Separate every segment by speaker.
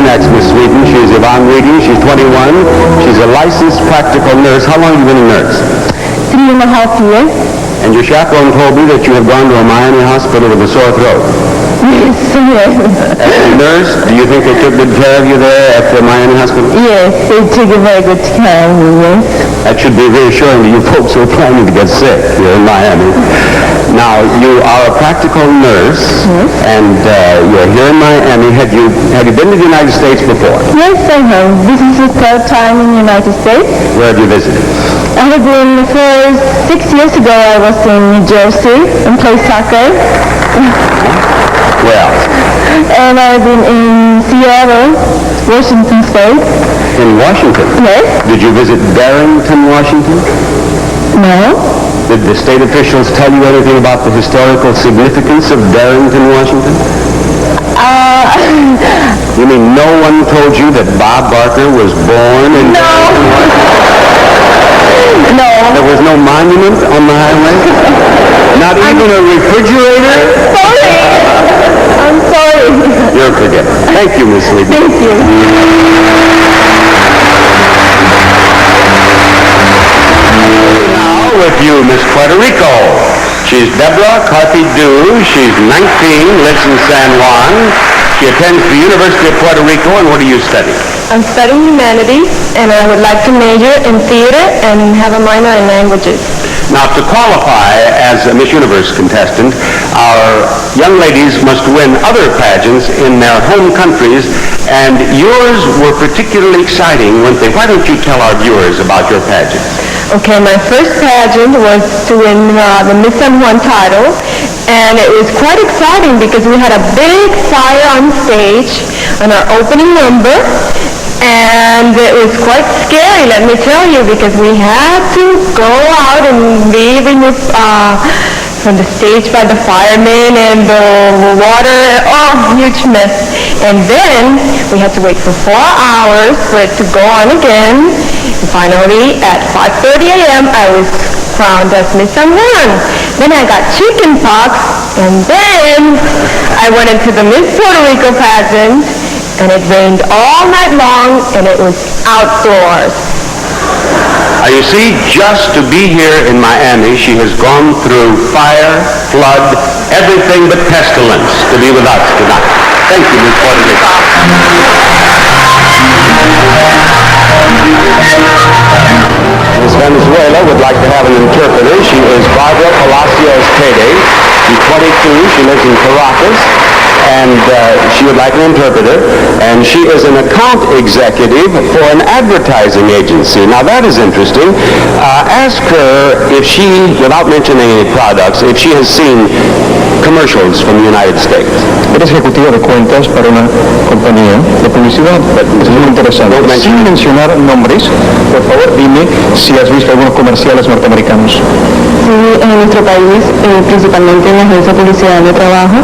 Speaker 1: next, Miss Sweden. She is Yvonne Ryding. She's 21. She's a licensed practical nurse. How long have you been a nurse?
Speaker 2: 3.5 years.
Speaker 1: And your chaperone told me that you have gone to a Miami hospital with a sore throat.
Speaker 2: Yes, yes.
Speaker 1: As a nurse, do you think they took good care of you there at the Miami hospital?
Speaker 2: Yes, they took a very good care of me, yes.
Speaker 1: That should be reassuring to you folks who are planning to get sick here in Miami. Now, you are a practical nurse, and you're here in Miami. Have you been to the United States before?
Speaker 2: Yes, I have. This is the third time in the United States.
Speaker 1: Where have you visited?
Speaker 2: I have been, for 6 years ago, I was in New Jersey and played soccer.
Speaker 1: Where else?
Speaker 2: And I've been in Seattle, Washington State.
Speaker 1: In Washington?
Speaker 2: Yes.
Speaker 1: Did you visit Barrington, Washington?
Speaker 2: No.
Speaker 1: Did the state officials tell you anything about the historical significance of Barrington, Washington? You mean no one told you that Bob Barker was born in Barrington, Washington?
Speaker 2: No.
Speaker 1: There was no monument on the highway? Not even a refrigerator?
Speaker 2: Sorry. I'm sorry.
Speaker 1: You're forgiven. Thank you, Miss Lee.
Speaker 2: Thank you.
Speaker 1: Now with you, Miss Puerto Rico. She's Deborah Carpy-Dew. She's 19, lives in San Juan. She attends the University of Puerto Rico, and what do you study?
Speaker 2: I'm studying humanities, and I would like to major in theater and have a minor in languages.
Speaker 1: Now, to qualify as a Miss Universe contestant, our young ladies must win other pageants in their home countries, and yours were particularly exciting, weren't they? Why don't you tell our viewers about your pageant?
Speaker 2: Okay, my first pageant was to win the Miss San Juan title, and it was quite exciting because we had a big fire on stage on our opening number, and it was quite scary, let me tell you, because we had to go out and be removed from the stage by the firemen and the water, huge mess. And then we had to wait for 4 hours for it to go on again. And finally, at 5:30 a.m., I was crowned as Miss San Juan. Then I got chicken pox, and then I went into the Miss Puerto Rico pageant, and it rained all night long, and it was outdoors.
Speaker 1: You see, just to be here in Miami, she has gone through fire, flood, everything but pestilence to be with us tonight. Thank you, Miss Puerto Rico. Miss Venezuela would like to have an interpreter. She is Barbara Palacios Tede. She's 22. She lives in Caracas. And she would like an interpreter, and she is an account executive for an advertising agency. Now that is interesting. Ask her if she, without mentioning any products, if she has seen commercials from the United States.
Speaker 3: Eres ejecutiva de cuentas para una compañía de publicidad. Es muy interesante. Sin mencionar nombres, por favor dime si has visto algunos comerciales norteamericanos.
Speaker 2: Sí, en nuestro país, principalmente en la agencia de publicidad de trabajo,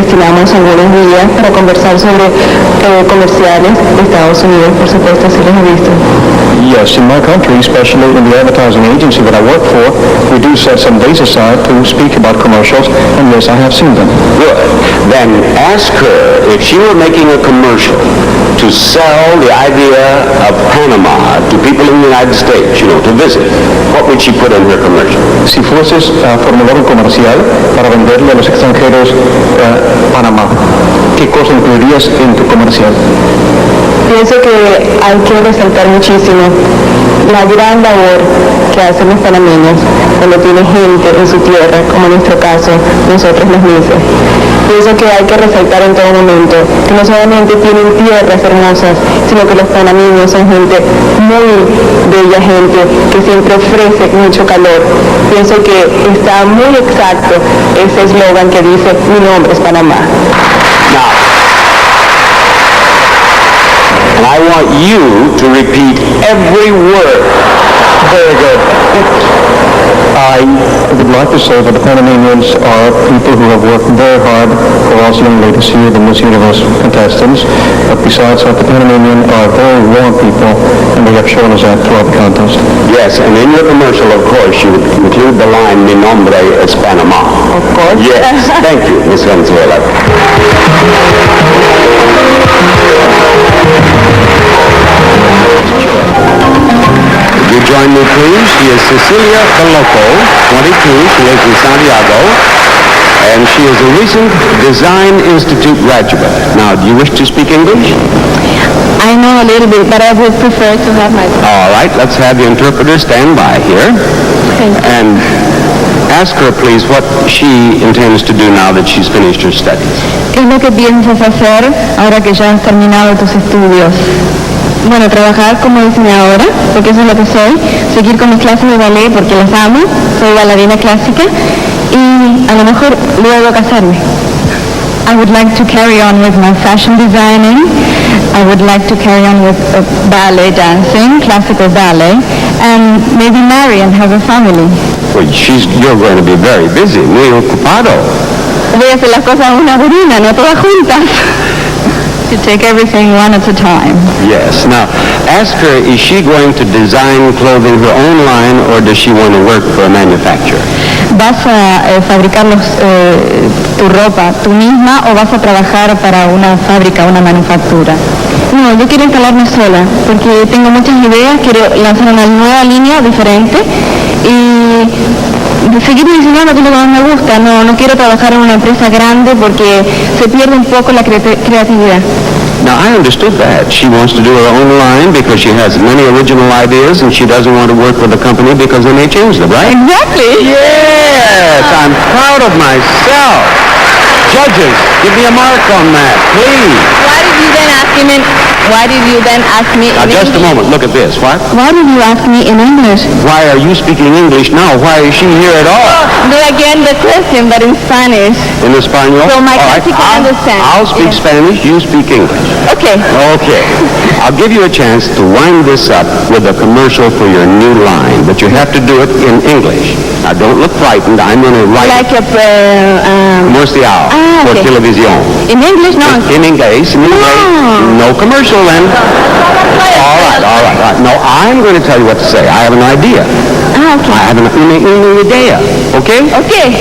Speaker 2: destinamos algunos días para conversar sobre comerciales de Estados Unidos, por supuesto, si los he visto.
Speaker 3: Yes, in my country, especially in the advertising agency that I work for, we do set some days aside to speak about commercials, and yes, I have seen them.
Speaker 1: Good. Then ask her if she were making a commercial to sell the idea of Panama to people in the United States, to visit, what would she put in her commercial?
Speaker 3: Si fueses a formular un comercial para venderle a los extranjeros Panamá, ¿qué cosa incluirías en tu comercial?
Speaker 2: Pienso que hay que resaltar muchísimo la gran labor que hacen los panameños cuando tienen gente en su tierra, como en nuestro caso, nosotros las misas. Pienso que hay que resaltar en todo momento que no solamente tienen tierras hermosas, sino que los panameños son gente muy bella, gente que siempre ofrece mucho calor. Pienso que está muy exacto ese eslogan que dice, mi nombre es Panamá.
Speaker 1: And I want you to repeat every word.
Speaker 3: Very good. I would like to say that the Panamanians are people who have worked very hard for us young ladies here, the Miss Universe contestants. But besides that, the Panamanian are very warm people, and they have shown us that throughout the contest.
Speaker 1: Yes, and in your commercial, of course, you would include the line, mi nombre es Panama.
Speaker 2: Of course.
Speaker 1: Yes, thank you, Miss Venezuela. join me, please. She is Cecilia Coloco, 22. She lives in Santiago. And she is a recent Design Institute graduate. Now, do you wish to speak English?
Speaker 2: I know a little bit, but I would prefer to have my...
Speaker 1: All right, let's have the interpreter stand by here.
Speaker 2: Thank you.
Speaker 1: And ask her, please, what she intends to do now that she's finished her studies.
Speaker 2: ¿Qué es lo que piensas hacer ahora que ya has terminado tus estudios? Bueno, trabajar como diseñadora, porque eso es lo que soy, seguir con mis clases de ballet porque las amo, soy bailarina clásica, y a lo mejor luego casarme. I would like to carry on with my fashion designing. I would like to carry on with ballet dancing, classical ballet, and maybe marry and have a family.
Speaker 1: Well, you're going to be very busy, muy ocupado.
Speaker 2: Voy a hacer las cosas una por una, no todas juntas. To take everything one at a time.
Speaker 1: Yes. Now, ask her, is she going to design clothing her own line, or does she want to work for a manufacturer?
Speaker 2: ¿Vas a fabricar tu ropa tú misma o vas a trabajar para una fábrica, una manufactura? No, yo quiero instalarme sola porque tengo muchas ideas, quiero lanzar una nueva línea diferente y seguir diseñando, que es lo que más me gusta. No quiero trabajar en una empresa grande porque se pierde un poco la creatividad.
Speaker 1: Now, I understood that. She wants to do her own line because she has many original ideas and she doesn't want to work with a company because they may change them, right?
Speaker 2: Exactly.
Speaker 1: Yes, I'm proud of myself. Judges, give me a mark on that, please.
Speaker 2: Why did you then ask me
Speaker 1: Now, just a moment. Look at this. What?
Speaker 2: Why did you ask me in English?
Speaker 1: Why are you speaking English now? Why is she here at all?
Speaker 2: Do again the question, but in Spanish.
Speaker 1: In Espanol?
Speaker 2: So my
Speaker 1: All right,
Speaker 2: classy can understand.
Speaker 1: I'll speak
Speaker 2: Yeah.
Speaker 1: Spanish, you speak English.
Speaker 2: Okay.
Speaker 1: Okay. I'll give you a chance to wind this up with a commercial for your new line, but you have to do it in English. Now, don't look frightened. I'm going to write
Speaker 2: Like a...
Speaker 1: comercial for
Speaker 2: okay.
Speaker 1: televisión.
Speaker 2: In English? No.
Speaker 1: In English. No commercial then. All right. No, I'm going to tell you what to say. I have an idea.
Speaker 2: Okay.
Speaker 1: I have una idea. Okay?
Speaker 2: Okay.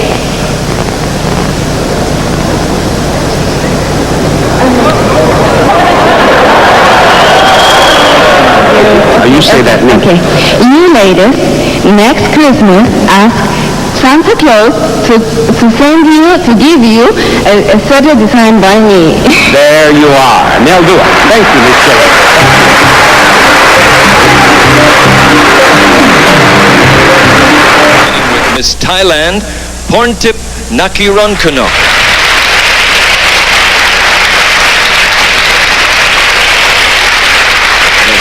Speaker 1: You say that now.
Speaker 2: Okay. You ladies, next Christmas, ask Santa Claus to give you a sweater designed by me.
Speaker 1: There you are. And they'll do it. Thank you, Miss Shelley.
Speaker 4: Miss Thailand, Porntip Nakironkono.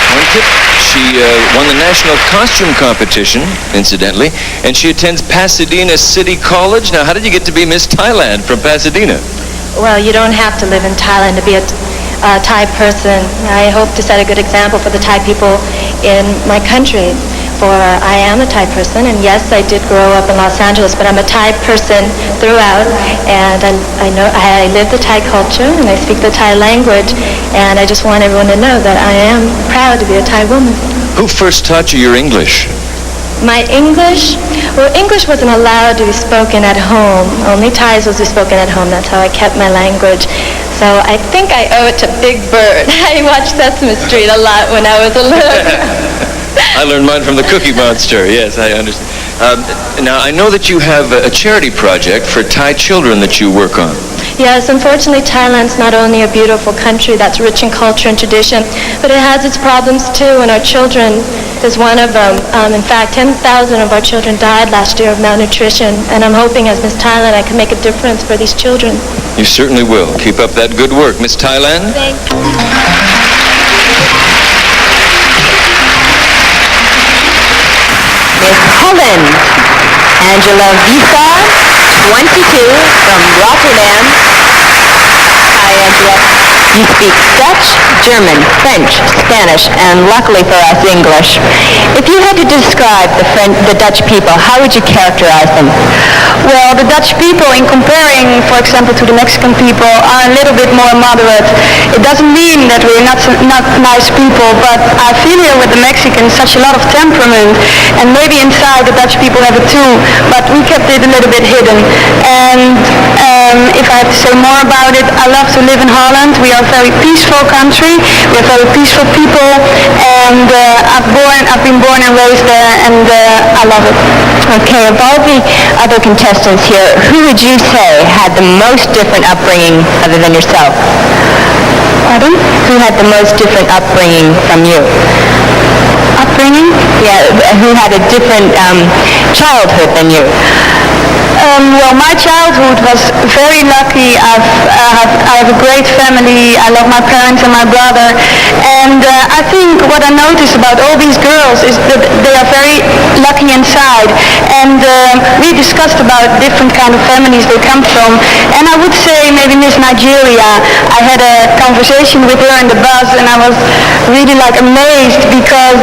Speaker 4: Porntip, she won the national costume competition, incidentally, and she attends Pasadena City College. Now, how did you get to be Miss Thailand from Pasadena?
Speaker 5: Well, you don't have to live in Thailand to be a Thai person. I hope to set a good example for the Thai people in my country. For I am a Thai person, and yes, I did grow up in Los Angeles, but I'm a Thai person throughout, and I live the Thai culture, and I speak the Thai language, and I just want everyone to know that I am proud to be a Thai woman.
Speaker 4: Who first taught you your English?
Speaker 5: My English? Well, English wasn't allowed to be spoken at home. Only Thais was spoken at home. That's how I kept my language. So I think I owe it to Big Bird. I watched Sesame Street a lot when I was a little girl.
Speaker 4: I learned mine from the Cookie Monster. Yes, I understand. Now, I know that you have a charity project for Thai children that you work on.
Speaker 5: Yes, unfortunately, Thailand's not only a beautiful country that's rich in culture and tradition, but it has its problems too, and our children is one of them. In fact, 10,000 of our children died last year of malnutrition, and I'm hoping as Miss Thailand I can make a difference for these children.
Speaker 4: You certainly will. Keep up that good work. Miss Thailand?
Speaker 5: Thank you.
Speaker 6: Miss Holland, Angela Visa, 22, from Rotterdam. Hi, Angela. You speak Dutch, German, French, Spanish, and luckily for us, English. If you had to describe the Dutch people, how would you characterize them?
Speaker 2: Well, the Dutch people, in comparing, for example, to the Mexican people, are a little bit more moderate. It doesn't mean that we're not nice people, but I feel here with the Mexicans such a lot of temperament, and maybe inside the Dutch people have it too, but we kept it a little bit hidden. And if I have to say more about it, I love to live in Holland. We are a very peaceful country. We have very peaceful people, and I've been born and raised there, and I love it.
Speaker 6: Okay, of all the other contestants here, who would you say had the most different upbringing other than yourself?
Speaker 2: Pardon?
Speaker 6: Who had the most different upbringing from you?
Speaker 2: Upbringing?
Speaker 6: Yeah, who had a different childhood than you?
Speaker 2: Well, my childhood was very lucky. I have a great family. I love my parents and my brother. And I think what I notice about all these girls is that they are very lucky inside. And we discussed about different kind of families they come from. And I would say maybe Miss Nigeria. I had a conversation with her in the bus, and I was really amazed because,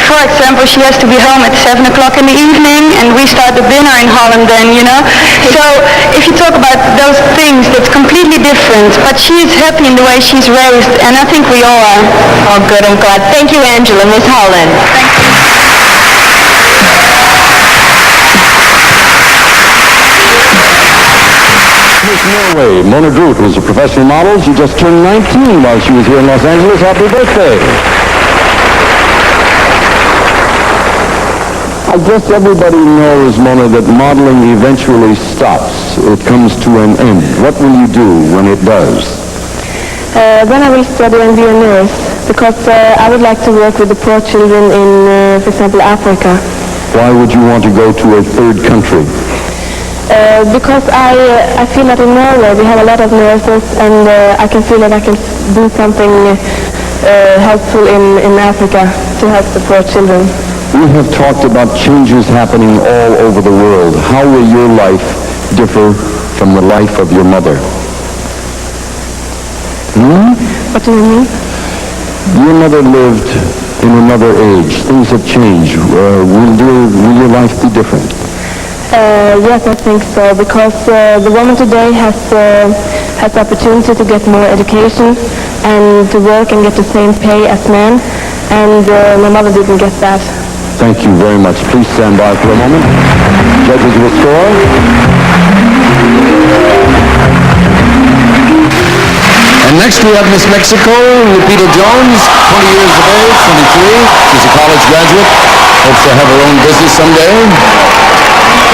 Speaker 2: for example, she has to be home at 7 o'clock in the evening, and we start the dinner in Holland then, So if you talk about those things, that's completely different. But she is happy in the way she's raised, and I think we all are.
Speaker 6: Oh, good, I'm glad. Thank you, Angela. Miss Holland.
Speaker 1: Miss Norway, Mona Groot was a professional model. She just turned 19 while she was here in Los Angeles. Happy birthday. I guess everybody knows, Mona, that modeling eventually stops. It comes to an end. What will you do when it does?
Speaker 2: Then I will study and be a nurse, because I would like to work with the poor children in, for example, Africa.
Speaker 1: Why would you want to go to a third country?
Speaker 2: Because I feel that in Norway we have a lot of nurses, and I can feel that I can do something helpful in Africa to help the poor children.
Speaker 1: We have talked about changes happening all over the world. How will your life differ from the life of your mother?
Speaker 2: What do you mean?
Speaker 1: Your mother lived in another age. Things have changed. Will your life be different?
Speaker 2: Yes, I think so, because the woman today has the opportunity to get more education and to work and get the same pay as men, and my mother didn't get that.
Speaker 1: Thank you very much. Please stand by for a moment. Judges will score.
Speaker 7: And next we have Miss Mexico, Lupita Jones, 20 years of age, 23. She's a college graduate. Hopes to have her own business someday.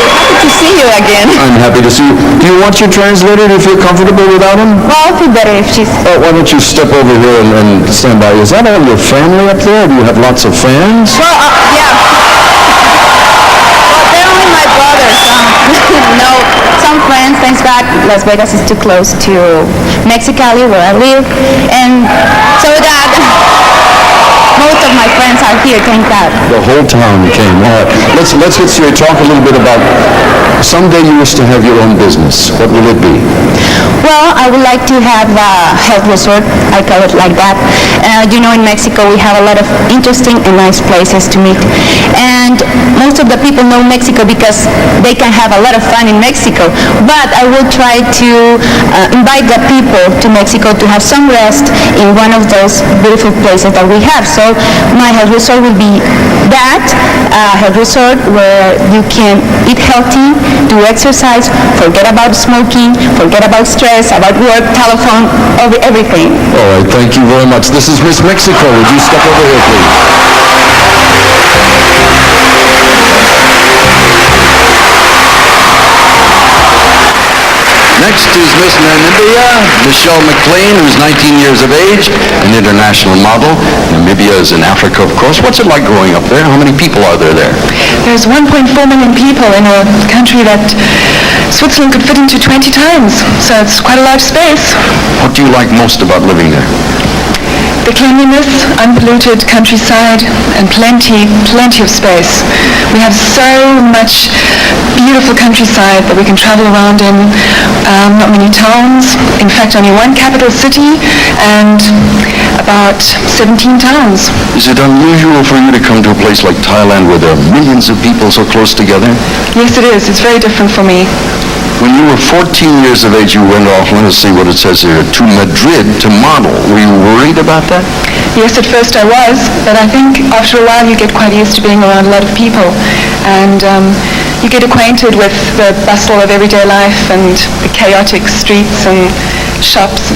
Speaker 6: Happy to see you again.
Speaker 7: I'm happy to see you. Do you want your translator if you're comfortable without him?
Speaker 6: Well, it'd be better if she's...
Speaker 7: Oh, why don't you step over here and stand by? Is that all your family up there? Do you have lots of fans?
Speaker 6: Well, yeah. Well, they're only my brothers. No, some friends. Thanks God, Las Vegas is too close to Mexicali, where I live. And so that most of my friends are here, thank God.
Speaker 7: The whole town came. All right. Let's get serious. Talk a little bit about someday you wish to have your own business. What will it be?
Speaker 6: Well, I would like to have a health resort. I call it like that. In Mexico we have a lot of interesting and nice places to meet. And most of the people know Mexico because they can have a lot of fun in Mexico. But I will try to invite the people to Mexico to have some rest in one of those beautiful places that we have. So my health resort will be that, health resort where you can eat healthy, do exercise, forget about smoking, forget about stress, about work, telephone, everything.
Speaker 7: All right, thank you very much. This is Miss Mexico. Would you step over here, please? Next is Miss Namibia, Michelle McLean, who's 19 years of age, an international model. Namibia is in Africa, of course. What's it like growing up there? How many people are there?
Speaker 2: There's 1.4 million people in a country that Switzerland could fit into 20 times, so it's quite a large space.
Speaker 7: What do you like most about living there?
Speaker 2: The cleanliness, unpolluted countryside, and plenty of space. We have so much beautiful countryside that we can travel around in. Not many towns. In fact, only one capital city and about 17 towns.
Speaker 7: Is it unusual for you to come to a place like Thailand where there are millions of people so close together?
Speaker 2: Yes, it is. It's very different for me.
Speaker 7: When you were 14 years of age, you went off, let us see what it says here, to Madrid to model. Were you worried about that?
Speaker 2: Yes, at first I was, but I think after a while you get quite used to being around a lot of people, and you get acquainted with the bustle of everyday life and the chaotic streets and shops.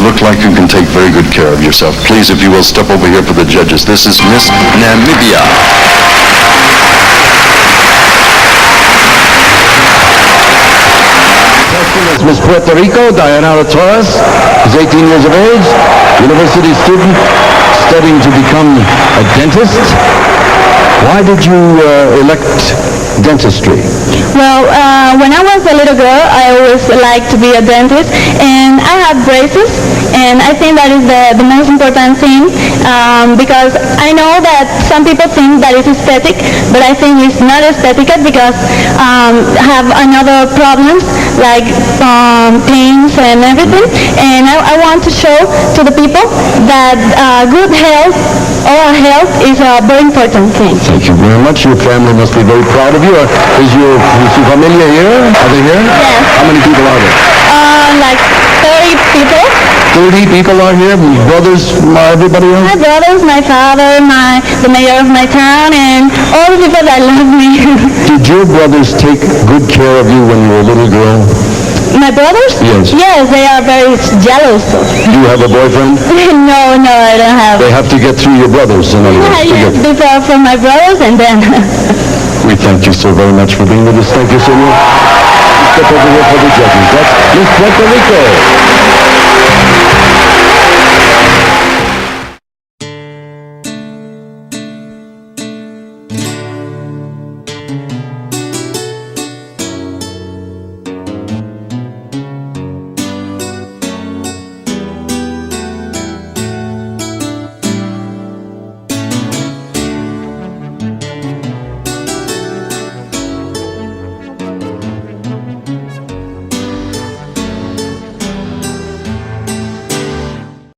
Speaker 7: look like you can take very good care of yourself. Please, if you will, step over here for the judges. This is Miss Namibia.
Speaker 1: Is Miss Puerto Rico, Dayanara Torres, is 18 years of age, university student, studying to become a dentist. Why did you elect dentistry?
Speaker 2: Well, when I was a little girl, I always liked to be a dentist, and I have braces, and I think that is the most important thing, because I know that some people think that it's aesthetic, but I think it's not aesthetic because I have another problems like pains and everything, and I want to show to the people that good health, oral health, is a very important thing.
Speaker 1: Thank you very much. Your family must be very proud of you. Is your familia here? Are they here?
Speaker 2: Yes.
Speaker 1: How many people are there?
Speaker 2: Like 30 people.
Speaker 1: 30 people are here? Brothers, everybody else?
Speaker 2: My brothers, my father, the mayor of my town, and all the people that love me.
Speaker 1: Did your brothers take good care of you when you were a little girl?
Speaker 2: My brothers?
Speaker 1: Yes.
Speaker 2: Yes, they are very jealous.
Speaker 1: Do you have a boyfriend?
Speaker 2: No, I don't have.
Speaker 1: They have to get through your brothers, in other words.
Speaker 2: Yes, before from my brothers, and then.
Speaker 1: We thank you so very much for being with us. Thank you so much. Step over here for the judges. That's Miss Puerto Rico.